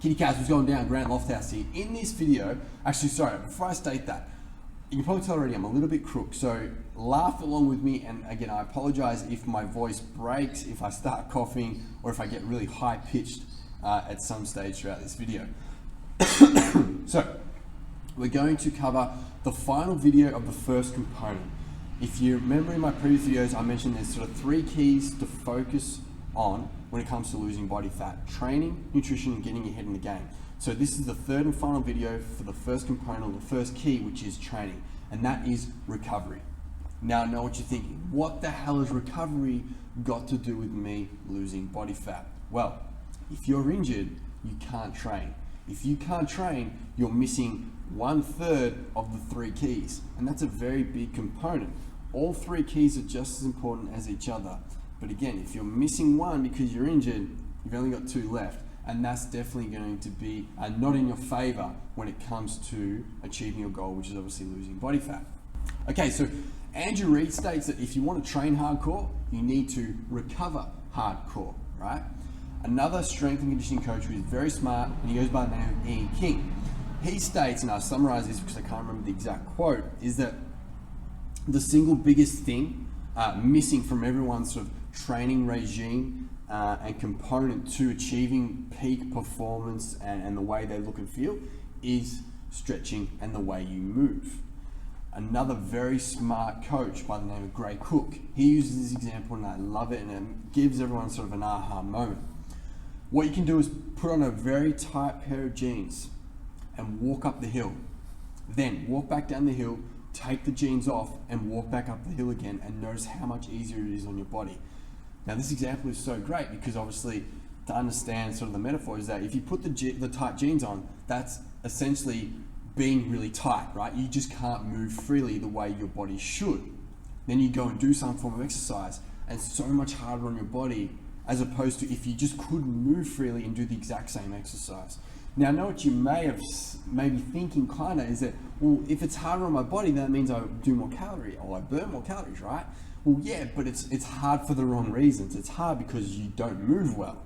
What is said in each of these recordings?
Kitty Cats was going down, Grant Lofthouse here. In this video, actually sorry, before I state that, you can probably tell already I'm a little bit crook, so laugh along with me, and again, I apologize if my voice breaks, if I start coughing, or if I get really high-pitched at some stage throughout this video. So, we're going to cover the final video of the first component. If you remember in my previous videos, I mentioned there's sort of 3 keys to focus on when it comes to losing body fat: training, nutrition, and getting your head in the game. So this is the third and final video for the first component, the first key, which is training, and that is recovery. Now I know what you're thinking. What the hell has recovery got to do with me losing body fat? Well, if you're injured, you can't train. If you can't train, you're missing 1/3 of the 3 keys, and that's a very big component. All 3 keys are just as important as each other. But again, if you're missing one because you're injured, you've only got 2 left, and that's definitely going to be not in your favor when it comes to achieving your goal, which is obviously losing body fat. Okay, so Andrew Reid states that if you want to train hardcore, you need to recover hardcore, right? Another strength and conditioning coach who is very smart, and he goes by the name of Ian King. He states, and I'll summarize this because I can't remember the exact quote, is that the single biggest thing missing from everyone's sort of training regime and component to achieving peak performance and the way they look and feel is stretching and the way you move. Another very smart coach by the name of Gray Cook, he uses this example and I love it, and it gives everyone sort of an aha moment. What you can do is put on a very tight pair of jeans and walk up the hill. Then walk back down the hill, take the jeans off and walk back up the hill again, and notice how much easier it is on your body. Now this example is so great because obviously to understand sort of the metaphor is that if you put the tight jeans on, that's essentially being really tight, right? You just can't move freely the way your body should. Then you go and do some form of exercise, and it's so much harder on your body as opposed to if you just couldn't move freely and do the exact same exercise. Now I know what you may be thinking kinda is that, well, if it's harder on my body, that means I do more calories, or I burn more calories, right? Well, yeah, but it's hard for the wrong reasons. It's hard because you don't move well.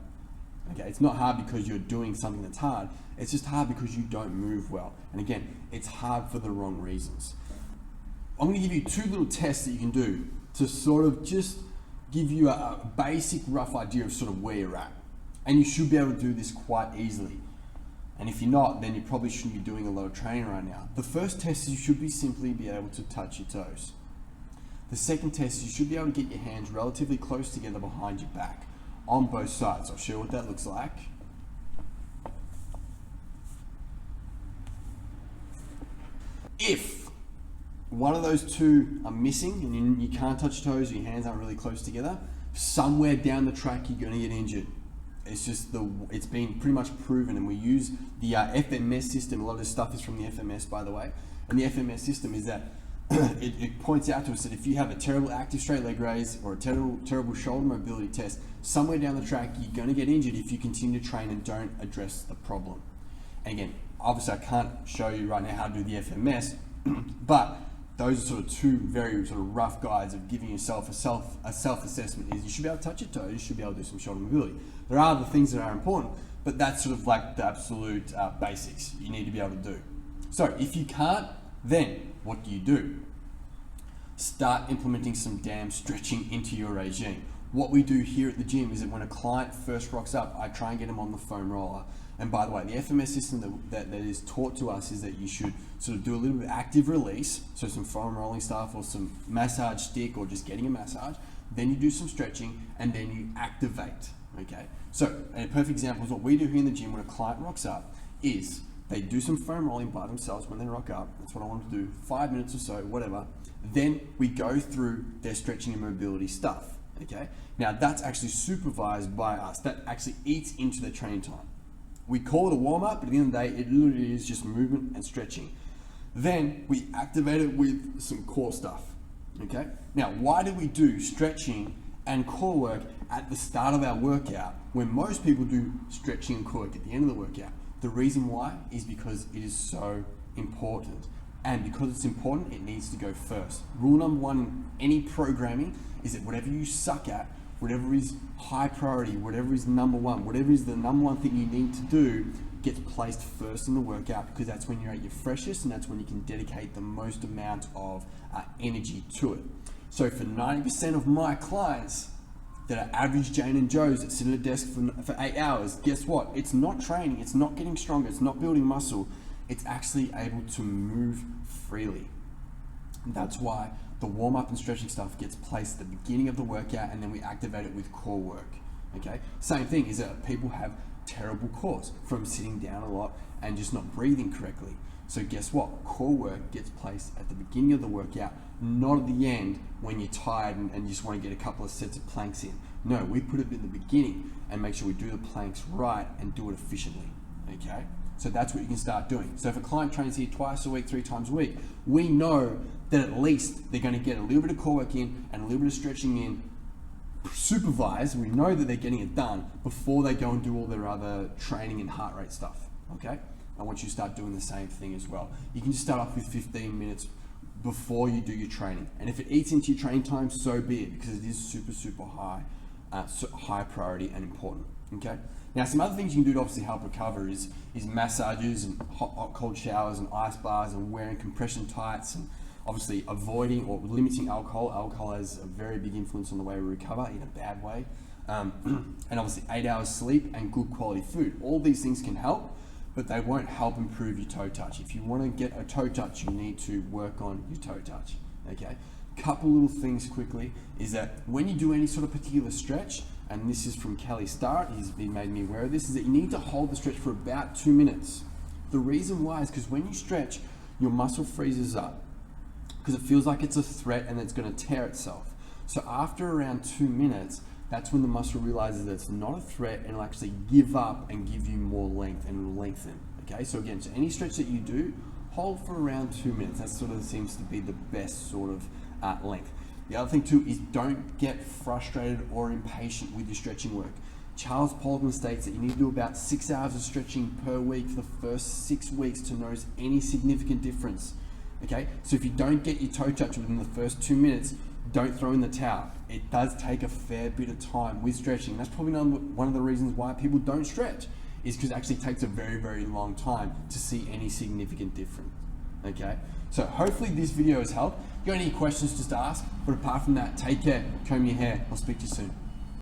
Okay, it's not hard because you're doing something that's hard. It's just hard because you don't move well. And again, it's hard for the wrong reasons. I'm gonna give you 2 little tests that you can do to sort of just give you a basic rough idea of sort of where you're at. And you should be able to do this quite easily. And if you're not, then you probably shouldn't be doing a lot of training right now. The first test is you should simply be able to touch your toes. The second test is you should be able to get your hands relatively close together behind your back on both sides. I'll show you what that looks like. If one of those 2 are missing and you can't touch toes, your hands aren't really close together, somewhere down the track you're going to get injured. It's been pretty much proven, and we use the FMS system. A lot of this stuff is from the FMS, by the way. And the FMS system is that it points out to us that if you have a terrible active straight leg raise or a terrible shoulder mobility test, somewhere down the track you're going to get injured if you continue to train and don't address the problem. And again, obviously I can't show you right now how to do the FMS, but those are sort of 2 very sort of rough guides of giving yourself a self-assessment. Is you should be able to touch your toes, you should be able to do some shoulder mobility. There are other things that are important, but that's sort of like the absolute basics you need to be able to do. So if you can't, then what do? Start implementing some damn stretching into your regime. What we do here at the gym is that when a client first rocks up, I try and get them on the foam roller. And by the way, the FMS system that is taught to us is that you should sort of do a little bit of active release, so some foam rolling stuff or some massage stick or just getting a massage. Then you do some stretching and then you activate, okay? So a perfect example is what we do here in the gym when a client rocks up is they do some foam rolling by themselves when they rock up. That's what I want to do, 5 minutes or so, whatever. Then we go through their stretching and mobility stuff, okay? Now that's actually supervised by us. That actually eats into their training time. We call it a warm-up, but at the end of the day, it literally is just movement and stretching. Then we activate it with some core stuff, okay? Now, why do we do stretching and core work at the start of our workout when most people do stretching and core work at the end of the workout? The reason why is because it is so important. And because it's important, it needs to go first. Rule number 1 in any programming is that whatever you suck at, whatever is high priority, whatever is number 1, whatever is the number 1 thing you need to do, gets placed first in the workout because that's when you're at your freshest and that's when you can dedicate the most amount of energy to it. So for 90% of my clients that are average Jane and Joes that sit at a desk for 8 hours, guess what? It's not training, it's not getting stronger, it's not building muscle, it's actually able to move freely. And that's why the warm-up and stretching stuff gets placed at the beginning of the workout and then we activate it with core work, okay? Same thing is that people have terrible cores from sitting down a lot and just not breathing correctly. So guess what? Core work gets placed at the beginning of the workout, not at the end when you're tired and you just want to get a couple of sets of planks in. No, we put it in the beginning and make sure we do the planks right and do it efficiently, okay? So that's what you can start doing. So if a client trains here twice a week, 3 times a week, we know that at least they're going to get a little bit of core work in and a little bit of stretching in, supervised. We know that they're getting it done before they go and do all their other training and heart rate stuff, okay? I want you to start doing the same thing as well. You can just start off with 15 minutes before you do your training. And if it eats into your training time, so be it, because it is super high, high priority and important, okay? Now, some other things you can do to obviously help recover is massages and hot cold showers and ice bars and wearing compression tights and obviously avoiding or limiting alcohol. Alcohol has a very big influence on the way we recover in a bad way. And obviously 8 hours sleep and good quality food. All these things can help, but they won't help improve your toe touch. If you want to get a toe touch, you need to work on your toe touch, okay? Couple little things quickly is that when you do any sort of particular stretch, and this is from Kelly Starrett, he's been made me aware of this, is that you need to hold the stretch for about 2 minutes. The reason why is because when you stretch, your muscle freezes up because it feels like it's a threat and it's going to tear itself. So after around 2 minutes, that's when the muscle realizes that it's not a threat and it'll actually give up and give you more length and lengthen. Okay, so again, so any stretch that you do, hold for around 2 minutes. That sort of seems to be the best sort of length. The other thing too is don't get frustrated or impatient with your stretching work. Charles Poliquin states that you need to do about 6 hours of stretching per week for the first 6 weeks to notice any significant difference. Okay, so if you don't get your toe touch within the first 2 minutes, don't throw in the towel. It does take a fair bit of time with stretching. That's probably one of the reasons why people don't stretch, is because it actually takes a very long time to see any significant difference. Okay, so hopefully this video has helped. If you got any questions, just ask. But apart from that, take care, comb your hair. I'll speak to you soon.